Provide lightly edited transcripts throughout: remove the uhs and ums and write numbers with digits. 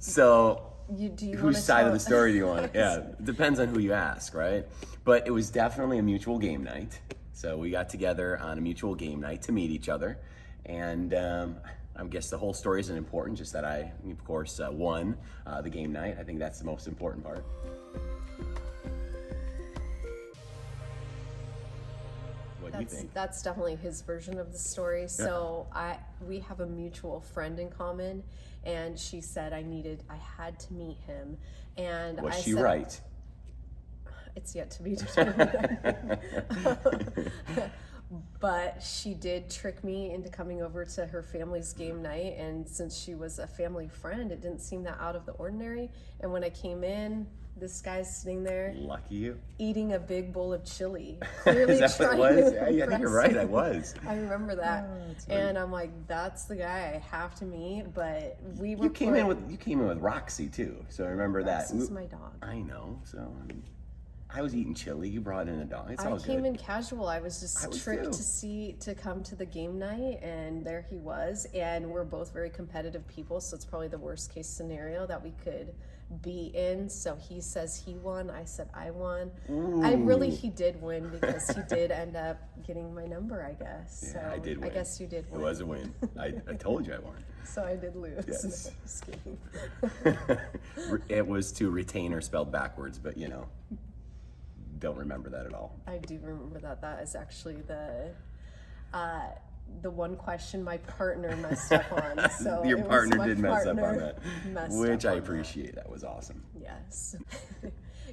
So do you whose side of the story do you want? Yeah, it depends on who you ask, right? But it was definitely a mutual game night. So we got together on a mutual game night to meet each other. And I guess the whole story isn't important, just that I, of course, won the game night. I think that's the most important part. What do you think? That's definitely his version of the story. Yeah. So we have a mutual friend in common, and she said I had to meet him. And was I she said, right? It's yet to be determined. But she did trick me into coming over to her family's game night, and since she was a family friend, it didn't seem that out of the ordinary. And when I came in, this guy's sitting there, lucky you, eating a big bowl of chili. Clearly is that trying what it was? to Yeah, I think you're right. I was. I remember that, and I'm like, that's the guy I have to meet. But we were. You came in with Roxy too, so I remember that. Roxy's my dog. I know. So I was eating chili. You brought in a dog. It's all good. I came in casual. I was just tricked to come to the game night, and there he was. And we're both very competitive people, so it's probably the worst case scenario that we could be in. So he says he won. I said I won. Ooh. He did win because he did end up getting my number, I guess. Yeah, so I did win. I guess you did win. It was a win. I told you I won. So I did lose. Yes. Just kidding. It was to retainer spelled backwards, but don't remember that at all. I do remember that. That is actually the one question my partner messed up on. So your partner did mess up on that, which I appreciate. That was awesome. Yes.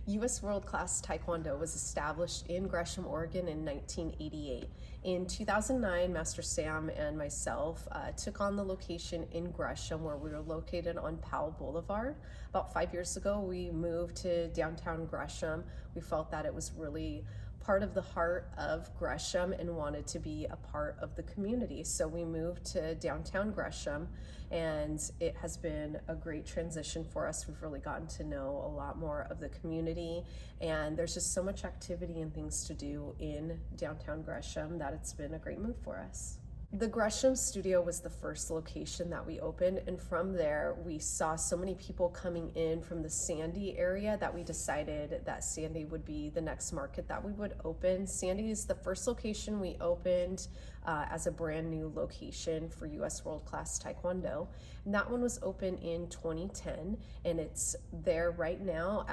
U.S. World Class Taekwondo was established in Gresham, Oregon in 1988. In 2009, Master Sam and myself took on the location in Gresham, where we were located on Powell Boulevard. About 5 years ago, we moved to downtown Gresham. We felt that it was really part of the heart of Gresham and wanted to be a part of the community. So we moved to downtown Gresham, and it has been a great transition for us. We've really gotten to know a lot more of the community, and there's just so much activity and things to do in downtown Gresham that it's been a great move for us. The Gresham studio was the first location that we opened, and from there we saw so many people coming in from the Sandy area that we decided that Sandy would be the next market that we would open. Sandy is the first location we opened as a brand new location for U.S. World Class Taekwondo. And that one was open in 2010, and it's there right now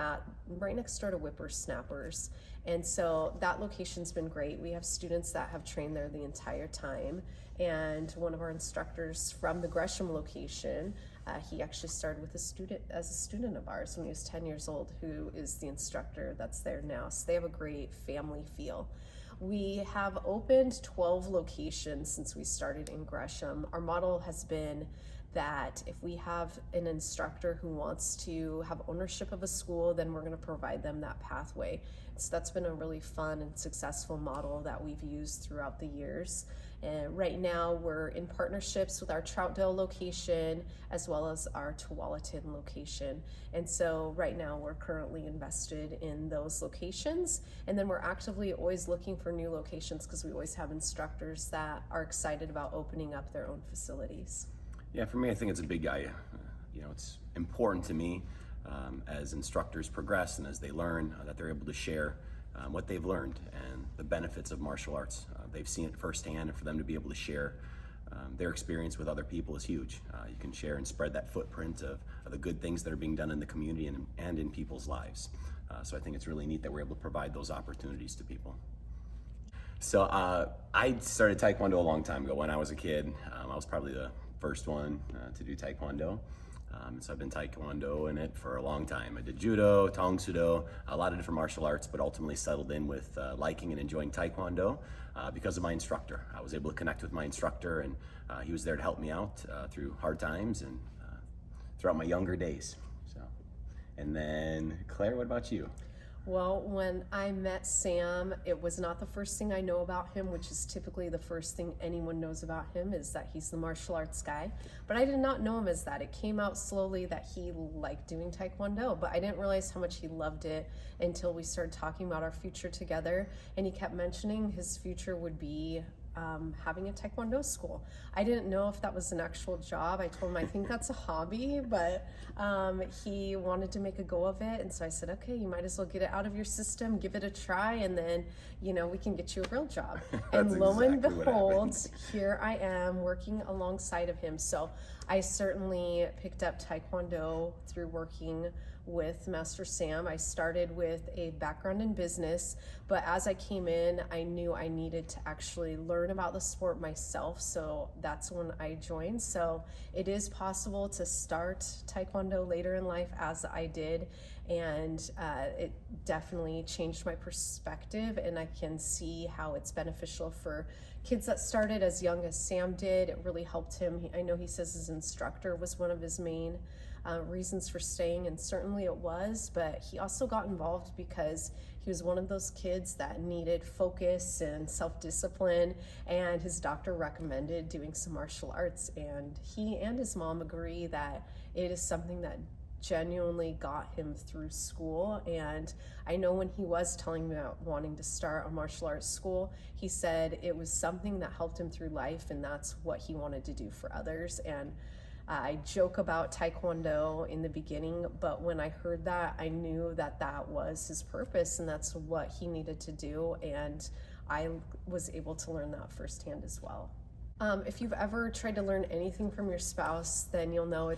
right next door to Whippersnappers. And so that location's been great. We have students that have trained there the entire time. And one of our instructors from the Gresham location, he actually started with as a student of ours when he was 10 years old, who is the instructor that's there now. So they have a great family feel. We have opened 12 locations since we started in Gresham. Our model has been that if we have an instructor who wants to have ownership of a school, then we're going to provide them that pathway. So that's been a really fun and successful model that we've used throughout the years. And right now we're in partnerships with our Troutdale location as well as our Tualatin location. And so right now we're currently invested in those locations. And then we're actively always looking for new locations because we always have instructors that are excited about opening up their own facilities. Yeah, for me, I think it's a big it's important to me as instructors progress and as they learn that they're able to share what they've learned and the benefits of martial arts. They've seen it firsthand, and for them to be able to share their experience with other people is huge. You can share and spread that footprint of the good things that are being done in the community and in people's lives. So I think it's really neat that we're able to provide those opportunities to people. So I started Taekwondo a long time ago. When I was a kid, I was probably the first one to do Taekwondo. So I've been Taekwondo in it for a long time. I did Judo, Tong Sudo, a lot of different martial arts, but ultimately settled in with liking and enjoying Taekwondo because of my instructor. I was able to connect with my instructor, and he was there to help me out through hard times and throughout my younger days. So, and then Claire, what about you? Well, when I met Sam, it was not the first thing I know about him, which is typically the first thing anyone knows about him, is that he's the martial arts guy. But I did not know him as that. It came out slowly that he liked doing Taekwondo, but I didn't realize how much he loved it until we started talking about our future together. And he kept mentioning his future would be having a Taekwondo school. I didn't know if that was an actual job. I told him I think that's a hobby, but he wanted to make a go of it. And so I said, okay, you might as well get it out of your system, give it a try, and then, we can get you a real job. And lo and behold, here I am working alongside of him. So I certainly picked up Taekwondo through working with Master Sam. I started with a background in business, but as I came in, I knew I needed to actually learn about the sport myself, so that's when I joined. So it is possible to start Taekwondo later in life, as I did, and it definitely changed my perspective, and I can see how it's beneficial for kids that started as young as Sam did. It really helped him. I know he says his instructor was one of his main reasons for staying, and certainly it was, but he also got involved because he was one of those kids that needed focus and self-discipline, and his doctor recommended doing some martial arts, and he and his mom agree that it is something that genuinely got him through school. And I know when he was telling me about wanting to start a martial arts school, he said it was something that helped him through life, and that's what he wanted to do for others. And I joke about Taekwondo in the beginning, but when I heard that, I knew that that was his purpose and that's what he needed to do, and I was able to learn that firsthand as well. If you've ever tried to learn anything from your spouse, then you'll know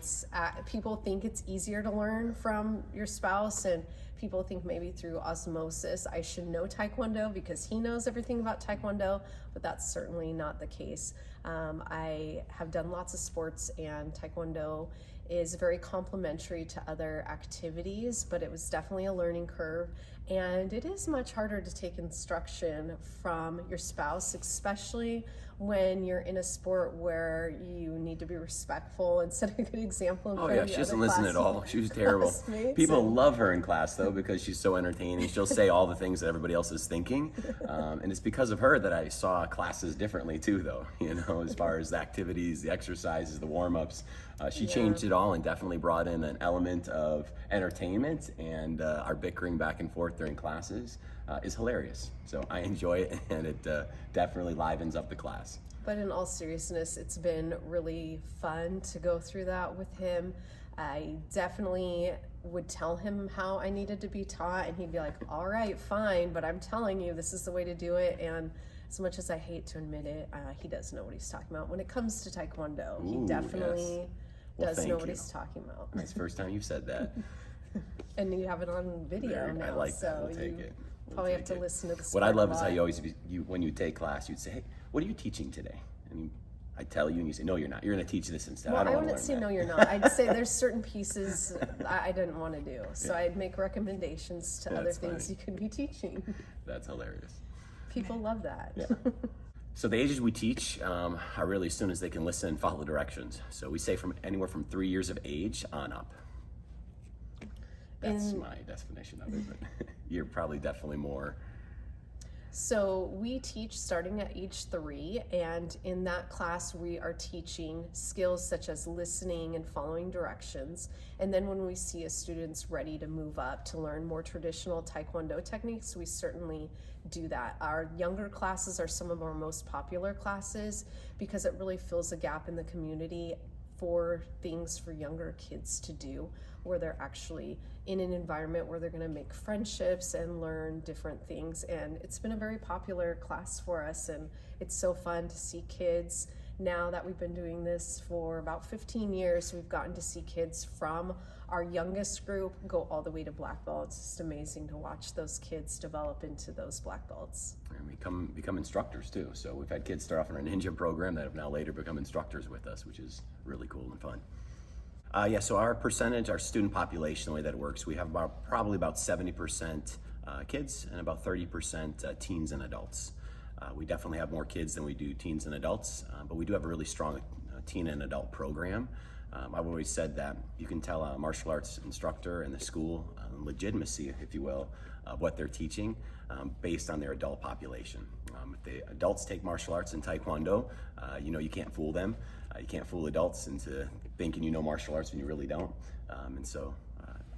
people think it's easier to learn from your spouse, and people think maybe through osmosis. I should know Taekwondo because he knows everything about Taekwondo, but that's certainly not the case. I have done lots of sports, and Taekwondo is very complementary to other activities, but it was definitely a learning curve, and it is much harder to take instruction from your spouse, especially when you're in a sport where you need to be respectful and set a good example in front of she your doesn't other listen at all. She was terrible. People love her in class though because she's so entertaining. She'll say all the things that everybody else is thinking, and it's because of her that I saw classes differently too, though. As far as the activities, the exercises, the warm-ups, she changed it all and definitely brought in an element of entertainment, and our bickering back and forth during classes is hilarious. So I enjoy it, and it definitely livens up the class. But in all seriousness, it's been really fun to go through that with him. I definitely would tell him how I needed to be taught, and he'd be like, all right, fine, but I'm telling you, this is the way to do it. And as much as I hate to admit it, he does know what he's talking about. When it comes to Taekwondo, he definitely does know what he's talking about. It's the first time you've said that. And you have it on video now, I like so that. We'll take it. Probably have to listen to the What I love is how you always, when you take class, you'd say, hey, what are you teaching today? And I tell you, and you say, no, you're not. You're going to teach this instead. Well, I don't want to wouldn't learn say that. no, you're not. I'd say there's certain pieces I didn't want to do. So I'd make recommendations to other things you could be teaching. That's hilarious. People love that. Yeah. So the ages we teach are really as soon as they can listen and follow directions. So we say from anywhere from 3 years of age on up. That's my definition of it, but you're probably definitely more. So we teach starting at age 3, and in that class we are teaching skills such as listening and following directions. And then when we see a student's ready to move up to learn more traditional Taekwondo techniques, we certainly do that. Our younger classes are some of our most popular classes because it really fills a gap in the community for things for younger kids to do, where they're actually in an environment where they're going to make friendships and learn different things. And it's been a very popular class for us, and it's so fun to see kids. Now that we've been doing this for about 15 years, we've gotten to see kids from our youngest group go all the way to black belts. It's just amazing to watch those kids develop into those black belts. And become instructors too. So we've had kids start off in our ninja program that have now later become instructors with us, which is really cool and fun. So our percentage, our student population, the way that it works, we have probably about 70% kids and about 30% teens and adults. We definitely have more kids than we do teens and adults, but we do have a really strong teen and adult program. I've always said that you can tell a martial arts instructor in the school legitimacy, if you will, of what they're teaching based on their adult population. If the adults take martial arts and Taekwondo, you can't fool them. You can't fool adults into thinking you know martial arts when you really don't. And so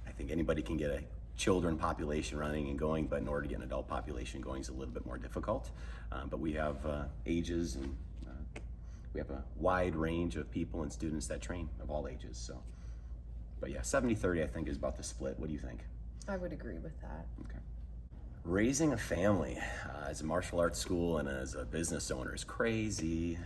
I think anybody can get a children population running and going, but in order to get an adult population going is a little bit more difficult. But we have ages, and we have a wide range of people and students that train of all ages. So, but yeah, 70-30 I think is about the split. What do you think? I would agree with that. Okay. Raising a family as a martial arts school and as a business owner is crazy.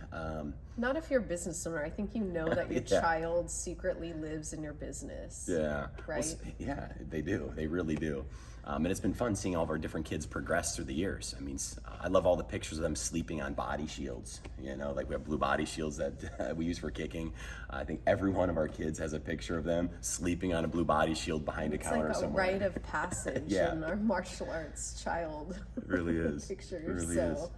Not if you're a business owner. I think you know that your Yeah. child secretly lives in your business. Yeah. Right? Yeah, they do. They really do. And it's been fun seeing all of our different kids progress through the years. I mean, I love all the pictures of them sleeping on body shields. You know, like we have blue body shields that we use for kicking. I think every one of our kids has a picture of them sleeping on a blue body shield behind It's a counter like a somewhere. rite of passage Yeah. in our martial arts child It really is. pictures. It really so, is.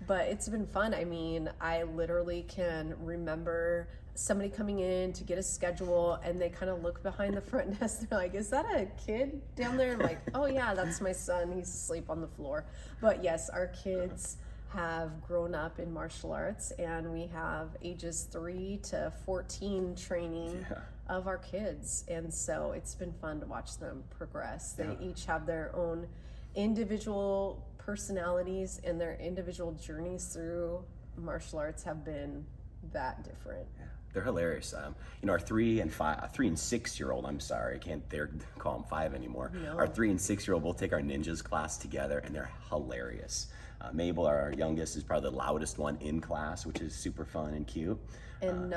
but it's been fun. I mean, I literally can remember somebody coming in to get a schedule, and they kind of look behind the front desk. They're like, "Is that a kid down there?" I'm like, "Oh yeah, that's my son. He's asleep on the floor." But yes, our kids have grown up in martial arts, and we have ages 3 to 14 training Yeah. of our kids, and so it's been fun to watch them progress. They Yeah. each have their own individual personalities, and their individual journeys through martial arts have been that different. Yeah, they're hilarious. You know, our 3 and 6-year-old. I'm sorry, I can't dare call them 5 anymore. No. Our 3 and 6-year-old both take our ninjas class together, and they're hilarious. Mabel, our youngest, is probably the loudest one in class, which is super fun and cute. And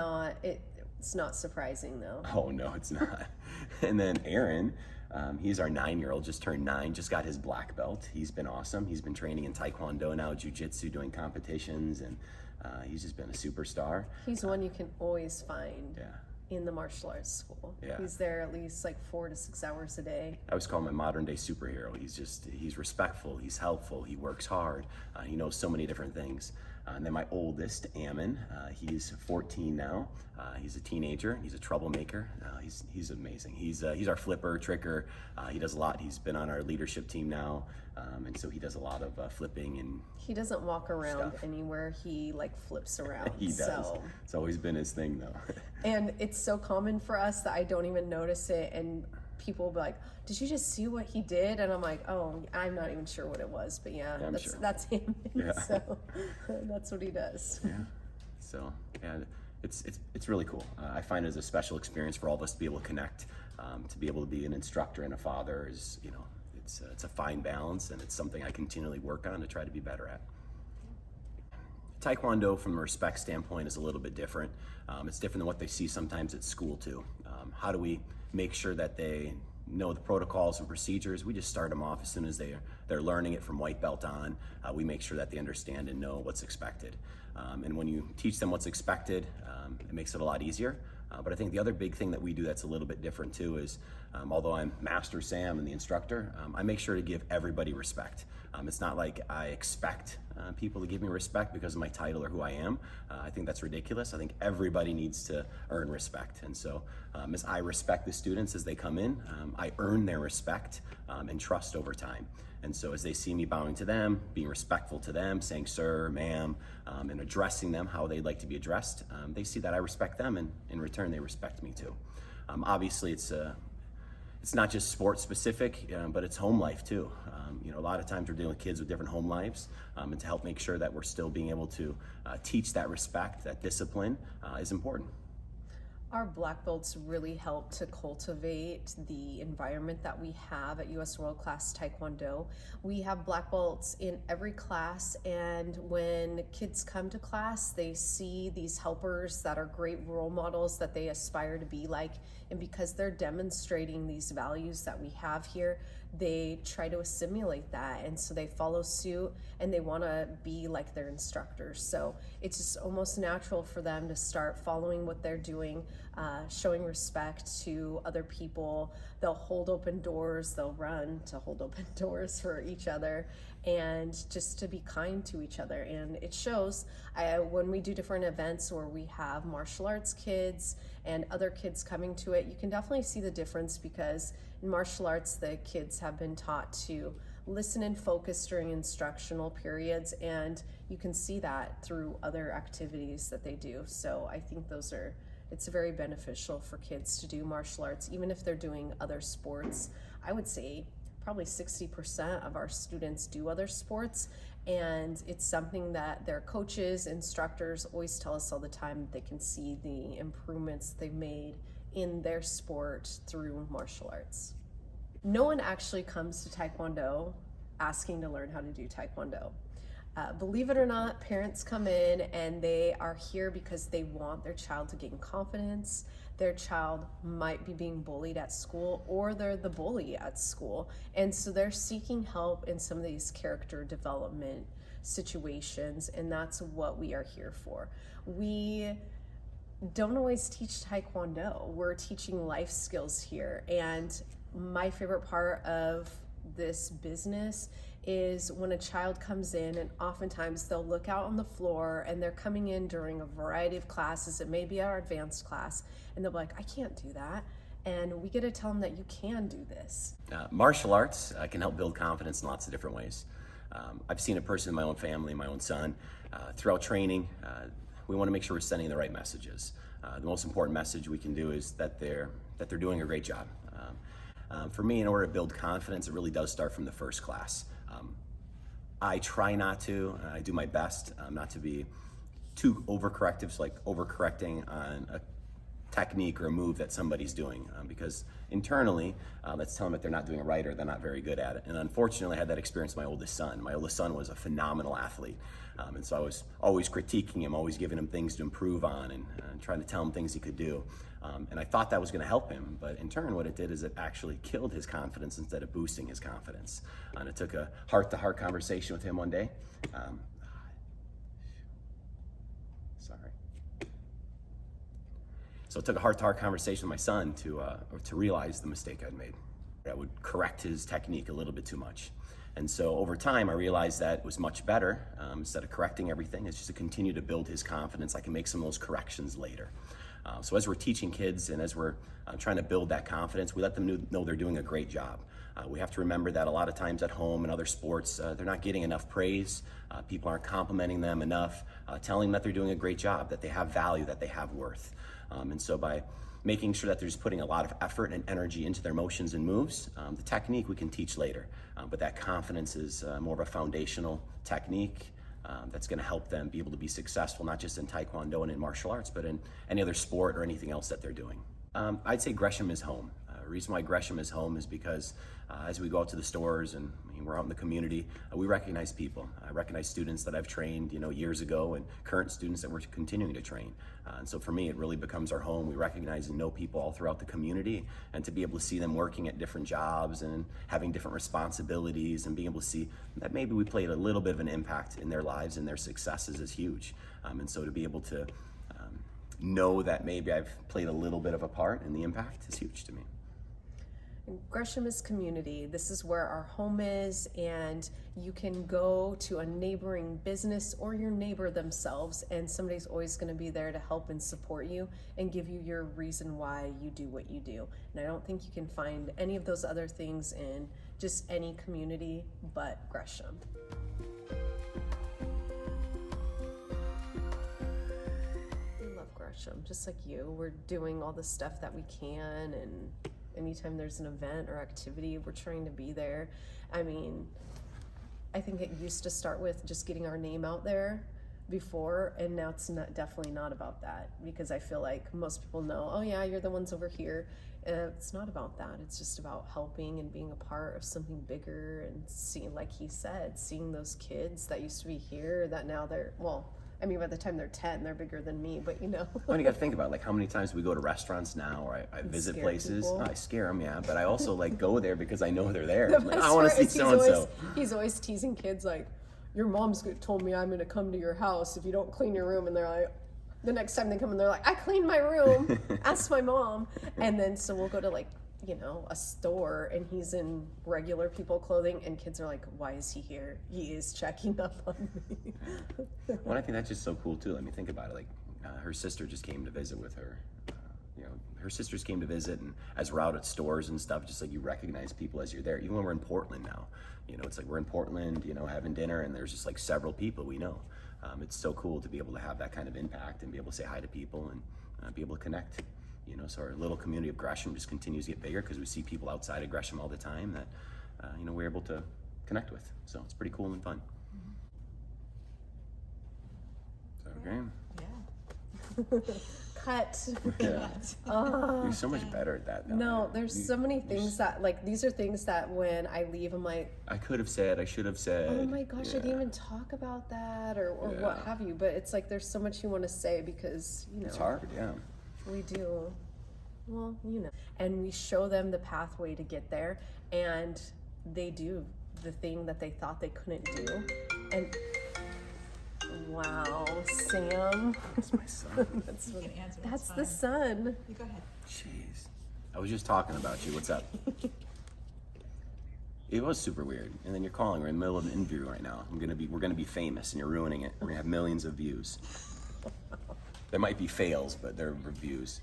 it's not surprising though. Oh no, it's not. And then Aaron, he's our 9-year-old, just turned 9, just got his black belt. He's been awesome. He's been training in Taekwondo now, jiu-jitsu, doing competitions, and he's just been a superstar. He's one you can always find Yeah. in the martial arts school. Yeah. He's there at least like 4 to 6 hours a day. I always call him a modern day superhero. He's respectful, he's helpful, he works hard, he knows so many different things. And then my oldest, Ammon, he's 14 now. He's a teenager. He's a troublemaker. He's amazing. He's our flipper, tricker. He does a lot. He's been on our leadership team now, and so he does a lot of flipping and He doesn't walk around Stuff. anywhere. He like flips around. he does. So, It's always been his thing, though. and it's so common for us that I don't even notice it. And people will be like, "Did you just see what he did?" And I'm like, "Oh, I'm not even sure what it was, but yeah, I'm that's sure. that's him." Yeah. So that's what he does. Yeah. So yeah, it's really cool. I find it as a special experience for all of us to be able to connect, to be able to be an instructor and a father is, you know, it's a fine balance, and it's something I continually work on to try to be better at. Taekwondo, from a respect standpoint, is a little bit different. It's different than what they see sometimes at school too. How do we make sure that they know the protocols and procedures? We just start them off as soon as they're learning it from white belt on. We make sure that they understand and know what's expected. And when you teach them what's expected, it makes it a lot easier. But I think the other big thing that we do that's a little bit different too is, although I'm Master Sam and the instructor, I make sure to give everybody respect. It's not like I expect people to give me respect because of my title or who I am. I think that's ridiculous. I think everybody needs to earn respect. And so as I respect the students as they come in, I earn their respect and trust over time. And so as they see me bowing to them, being respectful to them, saying sir, ma'am, and addressing them how they'd like to be addressed, they see that I respect them, and in return they respect me too. Obviously it's not just sports specific, but it's home life too. You know, a lot of times we're dealing with kids with different home lives, and to help make sure that we're still being able to teach that respect, that discipline is important. Our black belts really help to cultivate the environment that we have at US World Class Taekwondo. We have black belts in every class, and when kids come to class, they see these helpers that are great role models that they aspire to be like, and because they're demonstrating these values that we have here, they try to assimilate that, and so they follow suit and they want to be like their instructors. So it's just almost natural for them to start following what they're doing, showing respect to other people. They'll hold open doors, they'll run to hold open doors for each other, and just to be kind to each other. And it shows when we do different events where we have martial arts kids and other kids coming to it, you can definitely see the difference, because in martial arts, the kids have been taught to listen and focus during instructional periods, and you can see that through other activities that they do. So I think those are It's very beneficial for kids to do martial arts, even if they're doing other sports. I would say probably 60% of our students do other sports, and it's something that their coaches, instructors always tell us all the time that they can see the improvements they've made in their sport through martial arts. No one actually comes to Taekwondo asking to learn how to do Taekwondo. Believe it or not, parents come in and they are here because they want their child to gain confidence. Their child might be being bullied at school, or they're the bully at school. And so they're seeking help in some of these character development situations, and that's what we are here for. We don't always teach Taekwondo. We're teaching life skills here. And my favorite part of this business is when a child comes in, and oftentimes they'll look out on the floor and they're coming in during a variety of classes. It may be our advanced class, and they'll be like, I can't do that. And we get to tell them that you can do this. Martial arts can help build confidence in lots of different ways. I've seen it personally in my own family, my own son. Throughout training, we want to make sure we're sending the right messages. The most important message we can do is that they're doing a great job. For me, in order to build confidence, it really does start from the first class. I try not to, I do my best not to be too overcorrective, so like overcorrecting on a technique or a move that somebody's doing, because internally that's telling them that they're not doing it right or they're not very good at it. And unfortunately, I had that experience with my oldest son. My oldest son was a phenomenal athlete, and so I was always critiquing him, always giving him things to improve on, and trying to tell him things he could do. And I thought that was going to help him, but in turn what it did is it actually killed his confidence instead of boosting his confidence. And it took a heart-to-heart conversation with him one day. So it took a heart-to-heart conversation with my son to realize the mistake I'd made. I would correct his technique a little bit too much. And so over time, I realized that it was much better, instead of correcting everything, it's just to continue to build his confidence. I can make some of those corrections later. So as we're teaching kids and as we're trying to build that confidence, we let them know they're doing a great job. We have to remember that a lot of times at home and other sports, they're not getting enough praise. People aren't complimenting them enough, telling them that they're doing a great job, that they have value, that they have worth. And so by making sure that they're just putting a lot of effort and energy into their motions and moves, the technique we can teach later. But that confidence is more of a foundational technique that's going to help them be able to be successful, not just in Taekwondo and in martial arts, but in any other sport or anything else that they're doing. I'd say Gresham is home. The reason why Gresham is home is because as we go out to the stores and we're out in the community, we recognize people. I recognize students that I've trained, years ago, and current students that we're continuing to train. And so for me, it really becomes our home. We recognize and know people all throughout the community, and to be able to see them working at different jobs and having different responsibilities and being able to see that maybe we played a little bit of an impact in their lives and their successes is huge. And so to be able to know that maybe I've played a little bit of a part in the impact is huge to me. Gresham is community. This is where our home is, and you can go to a neighboring business or your neighbor themselves, and somebody's always going to be there to help and support you and give you your reason why you do what you do. And I don't think you can find any of those other things in just any community but Gresham. We love Gresham, just like you. We're doing all the stuff that we can, and anytime there's an event or activity, we're trying to be there. I mean, I think it used to start with just getting our name out there before, and now it's definitely not about that, because I feel like most people know, oh yeah, you're the ones over here. It's not about that. It's just about helping and being a part of something bigger, and seeing, like he said, seeing those kids that used to be here that now they're, by the time they're 10, they're bigger than me, but Well, you got to think about how many times we go to restaurants now, or I visit places. Oh, I scare them, yeah, but I also go there because I know they're there. I want to see so-and-so. He's always teasing kids like, your mom's told me I'm going to come to your house if you don't clean your room, and they're like, the next time they come in, they're like, I cleaned my room, ask my mom. And then so we'll go to a store, and he's in regular people clothing, and kids are like, why is he here? He is checking up on me. Well, I think that's just so cool too. Think about it. Her sister just came to visit with her. Her sisters came to visit, and as we're out at stores and stuff, just you recognize people as you're there. Even when we're in Portland now, it's we're in Portland, having dinner, and there's just several people we know. It's so cool to be able to have that kind of impact and be able to say hi to people and be able to connect. You know, so our little community of Gresham just continues to get bigger because we see people outside of Gresham all the time that, you know, we're able to connect with. So it's pretty cool and fun. So, okay. Yeah. Cut. Yeah. You're so much better at that. No, there's so many things that, like, these are things that when I leave, I'm like, I could have said, I should have said. oh my gosh, I didn't even talk about that, or what have you. But it's like there's so much you want to say because, you know. It's hard, yeah. We do. Well, you know. And we show them the pathway to get there, and they do the thing that they thought they couldn't do. And wow, Sam. That's my son. That's You can answer. that's That's the fine. sun. You go ahead. Jeez. I was just talking about you. What's up? It was super weird. And then you're calling. We're in the middle of an interview right now. We're gonna be famous, and you're ruining it. We're gonna have millions of views. There might be fails, but they're reviews.